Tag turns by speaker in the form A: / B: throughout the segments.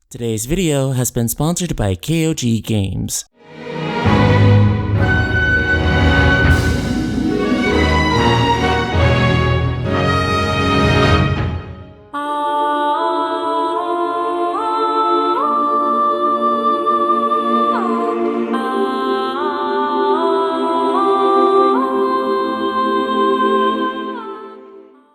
A: Today's video has been sponsored by KOG Games.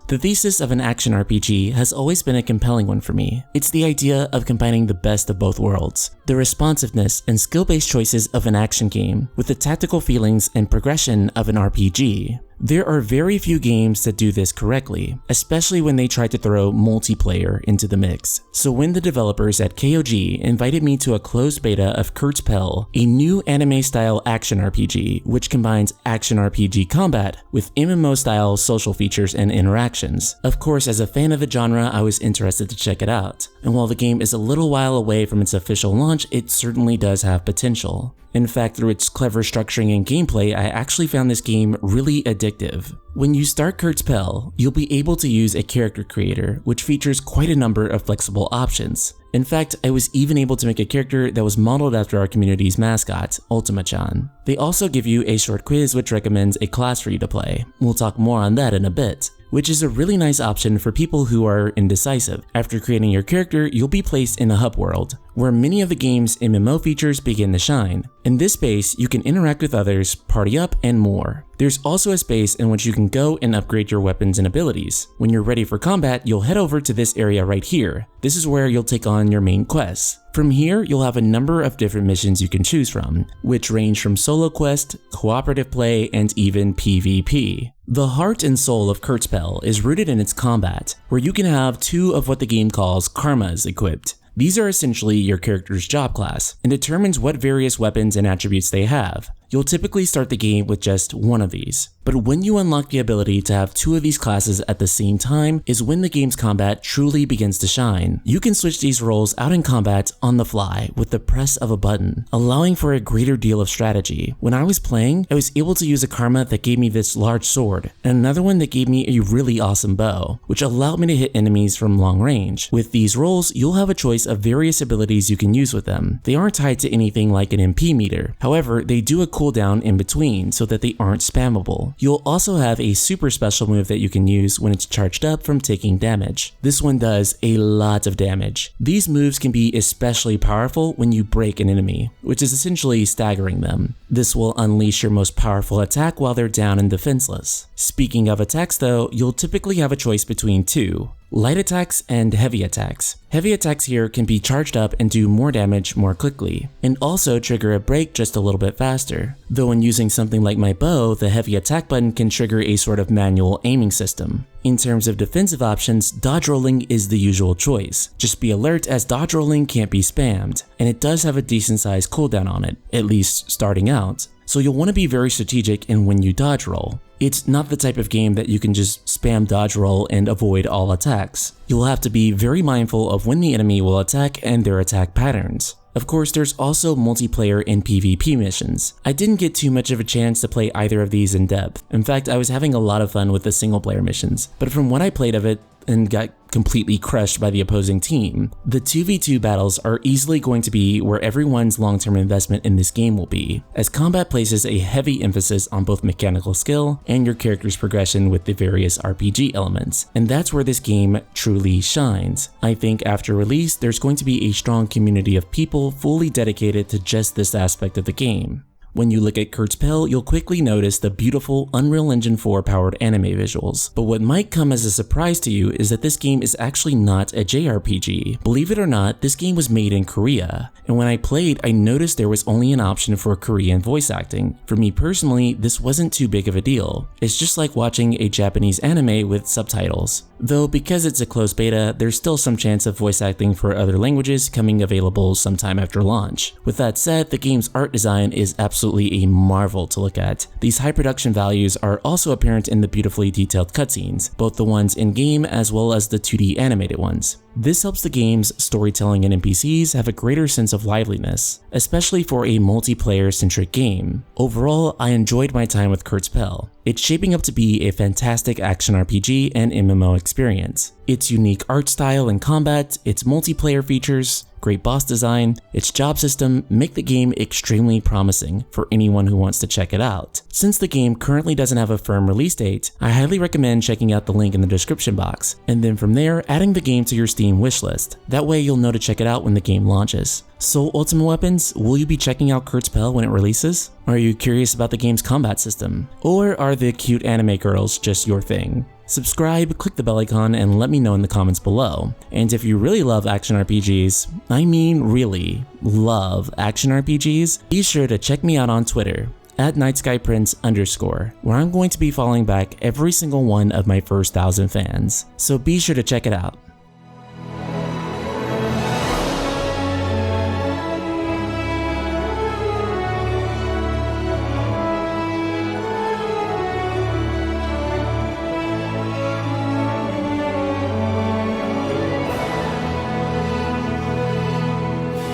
A: The thesis of an action RPG has always been a compelling one for me. It's the idea of combining the best of both worlds, the responsiveness and skill-based choices of an action game with the tactical feelings and progression of an RPG. There are very few games that do this correctly, especially when they try to throw multiplayer into the mix. So when the developers at KOG invited me to a closed beta of KurtzPel, a new anime-style action RPG which combines action RPG combat with MMO-style social features and interactions. Of course, as a fan of the genre, I was interested to check it out. And while the game is a little while away from its official launch, it certainly does have potential. In fact, through its clever structuring and gameplay, I actually found this game really addictive. When you start KurtzPel, you'll be able to use a character creator, which features quite a number of flexible options. In fact, I was even able to make a character that was modeled after our community's mascot, Ultima-Chan. They also give you a short quiz which recommends a class for you to play. We'll talk more on that in a bit, which is a really nice option for people who are indecisive. After creating your character, you'll be placed in a hub world, where many of the game's MMO features begin to shine. In this space, you can interact with others, party up, and more. There's also a space in which you can go and upgrade your weapons and abilities. When you're ready for combat, you'll head over to this area right here. This is where you'll take on your main quests. From here, you'll have a number of different missions you can choose from, which range from solo quest, cooperative play, and even PvP. The heart and soul of KurtzPel is rooted in its combat, where you can have two of what the game calls karmas equipped. These are essentially your character's job class, and determines what various weapons and attributes they have. You'll typically start the game with just one of these. But when you unlock the ability to have two of these classes at the same time is when the game's combat truly begins to shine. You can switch these roles out in combat on the fly with the press of a button, allowing for a greater deal of strategy. When I was playing, I was able to use a karma that gave me this large sword, and another one that gave me a really awesome bow, which allowed me to hit enemies from long range. With these roles, you'll have a choice of various abilities you can use with them. They aren't tied to anything like an MP meter. However, they do a cooldown in between so that they aren't spammable. You'll also have a super special move that you can use when it's charged up from taking damage. This one does a lot of damage. These moves can be especially powerful when you break an enemy, which is essentially staggering them. This will unleash your most powerful attack while they're down and defenseless. Speaking of attacks though, you'll typically have a choice between two: light attacks and heavy attacks. Heavy attacks here can be charged up and do more damage more quickly, and also trigger a break just a little bit faster. Though when using something like my bow, the heavy attack button can trigger a sort of manual aiming system. In terms of defensive options, dodge rolling is the usual choice. Just be alert as dodge rolling can't be spammed, and it does have a decent sized cooldown on it, at least starting out. So you'll want to be very strategic in when you dodge roll. It's not the type of game that you can just spam dodge roll and avoid all attacks. You'll have to be very mindful of when the enemy will attack and their attack patterns. Of course, there's also multiplayer and PvP missions. I didn't get too much of a chance to play either of these in depth. In fact, I was having a lot of fun with the single player missions, but from what I played of it and got completely crushed by the opposing team, the 2v2 battles are easily going to be where everyone's long-term investment in this game will be, as combat places a heavy emphasis on both mechanical skill and your character's progression with the various RPG elements, and that's where this game truly shines. I think after release, there's going to be a strong community of people fully dedicated to just this aspect of the game. When you look at KurtzPel, you'll quickly notice the beautiful Unreal Engine 4 powered anime visuals. But what might come as a surprise to you is that this game is actually not a JRPG. Believe it or not, this game was made in Korea. And when I played, I noticed there was only an option for Korean voice acting. For me personally, this wasn't too big of a deal. It's just like watching a Japanese anime with subtitles. Though because it's a closed beta, there's still some chance of voice acting for other languages coming available sometime after launch. With that said, the game's art design is absolutely a marvel to look at. These high production values are also apparent in the beautifully detailed cutscenes, both the ones in-game as well as the 2D animated ones. This helps the game's storytelling and NPCs have a greater sense of liveliness, especially for a multiplayer-centric game. Overall, I enjoyed my time with KurtzPel. It's shaping up to be a fantastic action RPG and MMO experience. Its unique art style and combat, its multiplayer features, great boss design, its job system make the game extremely promising for anyone who wants to check it out. Since the game currently doesn't have a firm release date, I highly recommend checking out the link in the description box, and then from there adding the game to your Steam wishlist. That way you'll know to check it out when the game launches. So Ultima Weapons, will you be checking out KurtzPel when it releases? Are you curious about the game's combat system? Or are the cute anime girls just your thing? Subscribe, click the bell icon, and let me know in the comments below. And if you really love action RPGs, I mean really love action RPGs, be sure to check me out on Twitter at nightskyprince_, where I'm going to be following back every single one of my first 1,000 fans. So be sure to check it out.